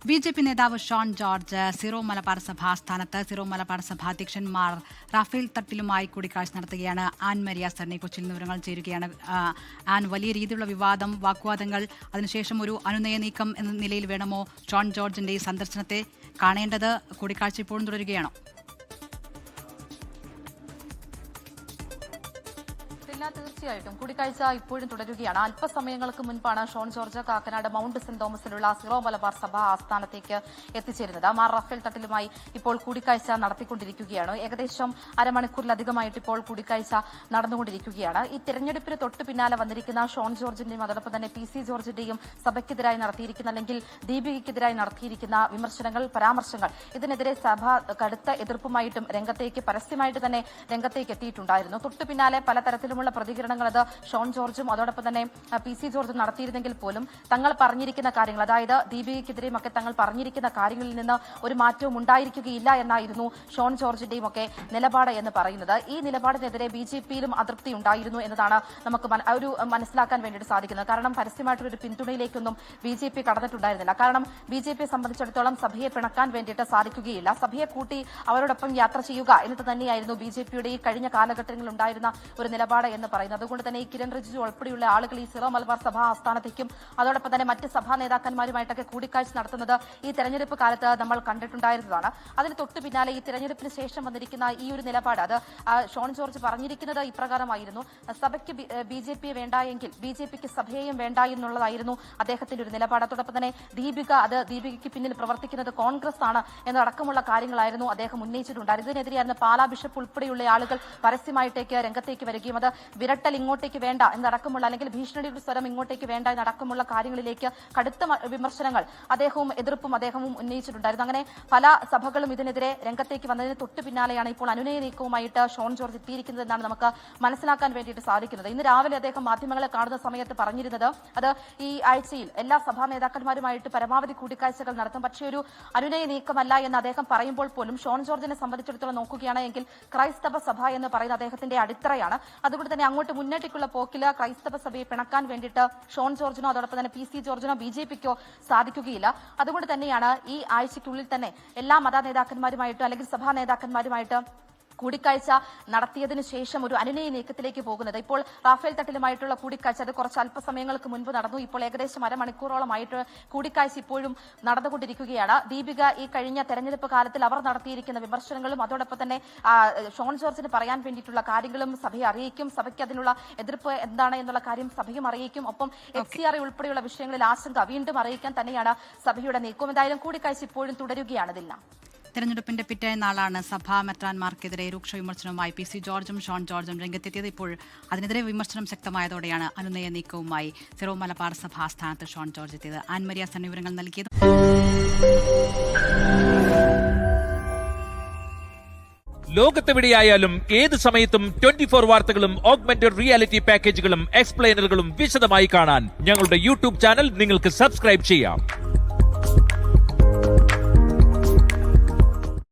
BJP നേതാവ് Shone George Syro Malabar സഭ ആസ്ഥാനത്ത് സിറോ മലബാർ സഭ അധ്യക്ഷന്മാർ റാഫേൽ തട്ടിലുമായി കൂടിക്കാഴ്ച നടത്തുകയാണ്. ആൻ മരിയ സണ്ണി കൊച്ചിയിൽ വിവരങ്ങൾ ചേരുകയാണ്. ആൻ, വലിയ രീതിയിലുള്ള വിവാദം, വാഗ്വാദങ്ങൾ, അതിനുശേഷം ഒരു അനുനയ നീക്കം എന്ന നിലയിൽ വേണമോ ഷോൺ ജോർജിന്റെ ഈ സന്ദർശനത്തെ കാണേണ്ടത്? കൂടിക്കാഴ്ച ഇപ്പോഴും തുടരുകയാണോ? തീർച്ചയായിട്ടും കൂടിക്കാഴ്ച ഇപ്പോഴും തുടരുകയാണ്. അല്പസമയങ്ങൾക്ക് മുൻപാണ് ഷോൺ ജോർജ് കാക്കനാട് മൗണ്ട് സെന്റ് തോമസിലുള്ള സിറോ മലബാർ സഭ ആസ്ഥാനത്തേക്ക് എത്തിച്ചേരുന്നത്. മാർ റാഫേൽ തട്ടിലുമായി ഇപ്പോൾ കൂടിക്കാഴ്ച നടത്തിക്കൊണ്ടിരിക്കുകയാണ്. ഏകദേശം അരമണിക്കൂറിലധികമായിട്ട് ഇപ്പോൾ കൂടിക്കാഴ്ച നടന്നുകൊണ്ടിരിക്കുകയാണ്. ഈ തെരഞ്ഞെടുപ്പിന് തൊട്ട് പിന്നാലെ വന്നിരിക്കുന്ന ഷോൺ ജോർജിന്റെയും അതോടൊപ്പം തന്നെ PC ജോർജിന്റെയും സഭയ്ക്കെതിരായി നടത്തിയിരിക്കുന്ന അല്ലെങ്കിൽ ദീപികയ്ക്കെതിരായി നടത്തിയിരിക്കുന്ന വിമർശനങ്ങൾ, പരാമർശങ്ങൾ, ഇതിനെതിരെ സഭ കടുത്ത എതിർപ്പുമായിട്ടും പരസ്യമായിട്ട് തന്നെ രംഗത്തേക്ക് എത്തിയിട്ടുണ്ടായിരുന്നു. തൊട്ടു പിന്നാലെ പലതരത്തിലുമുള്ള പ്രതികരണങ്ങൾ അത് ഷോൺ ജോർജും അതോടൊപ്പം തന്നെ PC ജോർജും നടത്തിയിരുന്നെങ്കിൽ പോലും തങ്ങൾ പറഞ്ഞിരിക്കുന്ന കാര്യങ്ങൾ, അതായത് ദീപികയ്ക്കെതിരെയും ഒക്കെ തങ്ങൾ പറഞ്ഞിരിക്കുന്ന കാര്യങ്ങളിൽ നിന്ന് ഒരു മാറ്റവും ഉണ്ടായിരിക്കുകയില്ല എന്നായിരുന്നു ഷോൺ ജോർജിന്റെയും ഒക്കെ നിലപാട് എന്ന് പറയുന്നത്. ഈ നിലപാടിനെതിരെ BJP-യിലും അതൃപ്തി ഉണ്ടായിരുന്നു എന്നതാണ് നമുക്ക് മനസ്സിലാക്കാൻ വേണ്ടിയിട്ട് സാധിക്കുന്നത്. കാരണം പരസ്യമായിട്ടൊരു പിന്തുണയിലേക്കൊന്നും BJP കടന്നിട്ടുണ്ടായിരുന്നില്ല. കാരണം BJP-യെ സംബന്ധിച്ചിടത്തോളം സഭയെ പിണക്കാൻ വേണ്ടിയിട്ട് സാധിക്കുകയില്ല. സഭയെ കൂട്ടി അവരോടൊപ്പം യാത്ര ചെയ്യുക എന്നത് തന്നെയായിരുന്നു BJP-യുടെ ഈ കഴിഞ്ഞ കാലഘട്ടങ്ങളിൽ ഉണ്ടായിരുന്ന ഒരു നിലപാട് എന്ന് പറയുന്നത്. അതുകൊണ്ട് തന്നെ ഈ കിരൺ റിജിജു ഉൾപ്പെടെയുള്ള ആളുകൾ ഈ സിറോ മലബാർ സഭാ ആസ്ഥാനത്തേക്കും അതോടൊപ്പം തന്നെ മറ്റ് സഭാ നേതാക്കന്മാരുമായിട്ടൊക്കെ കൂടിക്കാഴ്ച നടത്തുന്നത് ഈ തെരഞ്ഞെടുപ്പ് കാലത്ത് നമ്മൾ കണ്ടിട്ടുണ്ടായിരുന്നതാണ്. അതിന് തൊട്ടു പിന്നാലെ ഈ തെരഞ്ഞെടുപ്പിന് ശേഷം വന്നിരിക്കുന്ന ഈ ഒരു നിലപാട്, അത് ഷോൺ ജോർജ് പറഞ്ഞിരിക്കുന്നത് ഇപ്രകാരമായിരുന്നു: സഭയ്ക്ക് BJP-യെ വേണ്ട എങ്കിൽ BJP-ക്ക് സഭയെയും വേണ്ട എന്നുള്ളതായിരുന്നു അദ്ദേഹത്തിന്റെ ഒരു നിലപാട്. അതോടൊപ്പം തന്നെ ദീപികയ്ക്ക് പിന്നിൽ പ്രവർത്തിക്കുന്നത് കോൺഗ്രസ് ആണ് എന്നടക്കമുള്ള കാര്യങ്ങളായിരുന്നു അദ്ദേഹം ഉന്നയിച്ചിട്ടുണ്ടായിരുന്നത്. ഇതിനെതിരെയായിരുന്നു പാലാ ബിഷപ്പ് ഉൾപ്പെടെയുള്ള ആളുകൾ പരസ്യമായിട്ടേക്ക് രംഗത്തേക്ക് വരികയും അത് വിരട്ടൽ ഇങ്ങോട്ടേക്ക് വേണ്ട എന്നടക്കമുള്ള അല്ലെങ്കിൽ ഭീഷണിയുടെ സ്വരം ഇങ്ങോട്ടേക്ക് വേണ്ട എന്നടക്കമുള്ള കാര്യങ്ങളിലേക്ക് കടുത്ത വിമർശനങ്ങൾ അദ്ദേഹവും ഉന്നയിച്ചിട്ടുണ്ടായിരുന്നു. അങ്ങനെ പല സഭകളും ഇതിനെതിരെ രംഗത്തേക്ക് വന്നതിന് തൊട്ടു പിന്നാലെയാണ് ഇപ്പോൾ അനുനയ നീക്കവുമായിട്ട് ഷോൺ ജോർജ് എത്തിയിരിക്കുന്നത് എന്നാണ് നമുക്ക് മനസ്സിലാക്കാൻ വേണ്ടിയിട്ട് സാധിക്കുന്നത്. ഇന്ന് രാവിലെ അദ്ദേഹം മാധ്യമങ്ങളെ കാണുന്ന സമയത്ത് പറഞ്ഞിരുന്നത് അത് ഈ ആഴ്ചയിൽ എല്ലാ സഭാ നേതാക്കന്മാരുമായിട്ട് പരമാവധി കൂടിക്കാഴ്ചകൾ നടത്തും, പക്ഷേ ഒരു അനുനയ നീക്കമല്ല എന്ന് അദ്ദേഹം പറയുമ്പോൾ പോലും ഷോൺ ജോർജിനെ സംബന്ധിച്ചിടത്തോളം നോക്കുകയാണെങ്കിൽ ക്രൈസ്തവ സഭ എന്ന് പറയുന്ന അദ്ദേഹത്തിന്റെ അടിത്തറയാണ്. അതുകൊണ്ട് തന്നെ അങ്ങോട്ട് മുന്നോട്ടേക്കുള്ള പോക്കില് ക്രൈസ്തവ സഭയെ പിണക്കാൻ വേണ്ടിയിട്ട് ഷോൺ ജോർജിനോ അതോടൊപ്പം തന്നെ PC ജോർജിനോ BJP-ക്കോ സാധിക്കുകയില്ല. അതുകൊണ്ട് തന്നെയാണ് ഈ ആഴ്ചയ്ക്കുള്ളിൽ തന്നെ എല്ലാ മത നേതാക്കന്മാരുമായിട്ട് അല്ലെങ്കിൽ സഭാ നേതാക്കന്മാരുമായിട്ട് കൂടിക്കാഴ്ച നടത്തിയതിനു ശേഷം ഒരു അനുനയ നീക്കത്തിലേക്ക് പോകുന്നത്. ഇപ്പോൾ റാഫേൽ തട്ടിലുമായിട്ടുള്ള കൂടിക്കാഴ്ച അത് കുറച്ച് അല്പസമയങ്ങൾക്ക് മുൻപ് നടന്നു. ഇപ്പോൾ ഏകദേശം അരമണിക്കൂറോളമായിട്ട് കൂടിക്കാഴ്ച ഇപ്പോഴും നടന്നുകൊണ്ടിരിക്കുകയാണ്. ദീപിക ഈ കഴിഞ്ഞ തെരഞ്ഞെടുപ്പ് കാലത്തിൽ അവർ നടത്തിയിരിക്കുന്ന വിമർശനങ്ങളും അതോടൊപ്പം തന്നെ ഷോൺ ജോർജിന് പറയാൻ വേണ്ടിയിട്ടുള്ള കാര്യങ്ങളും സഭയെ അറിയിക്കും. സഭയ്ക്ക് അതിനുള്ള എതിർപ്പ് എന്താണ് എന്നുള്ള കാര്യം സഭയും അറിയിക്കും. ഒപ്പം FCR ഉൾപ്പെടെയുള്ള വിഷയങ്ങളിൽ ആശങ്ക വീണ്ടും അറിയിക്കാൻ തന്നെയാണ് സഭയുടെ നീക്കം. എന്തായാലും കൂടിക്കാഴ്ച ഇപ്പോഴും തുടരുകയാണ്. ഇതില്ല, തെരഞ്ഞെടുപ്പിന്റെ പിറ്റേ നാളാണ് സഭാ മെത്രാൻമാർക്കെതിരെ രൂക്ഷ വിമർശനവുമായി PC ജോർജും ഷോൺ ജോർജും രംഗത്തെത്തിയത്. ഇപ്പോൾ അതിനെതിരെ വിമർശനം ശക്തമായതോടെയാണ് അനുനയ നീക്കവുമായി സിറോ മലബാർ സഭാ സ്ഥാനത്ത് ഷോൺ ജോർജ് എത്തിയത്. ആൻ മരിയ സണ്ണി വിവരങ്ങൾ നൽകിയത്. ലോകത്തെവിടെയായാലും ഏത് സമയത്തും 24 വാർത്തകളും ഓഗ്മെന്റഡ് റിയാലിറ്റി പാക്കേജുകളും എക്സ്പ്ലെയിനറുകളും വിശദമായി കാണാൻ ഞങ്ങളുടെ YouTube ചാനൽ നിങ്ങൾക്ക് സബ്സ്ക്രൈബ് ചെയ്യാം.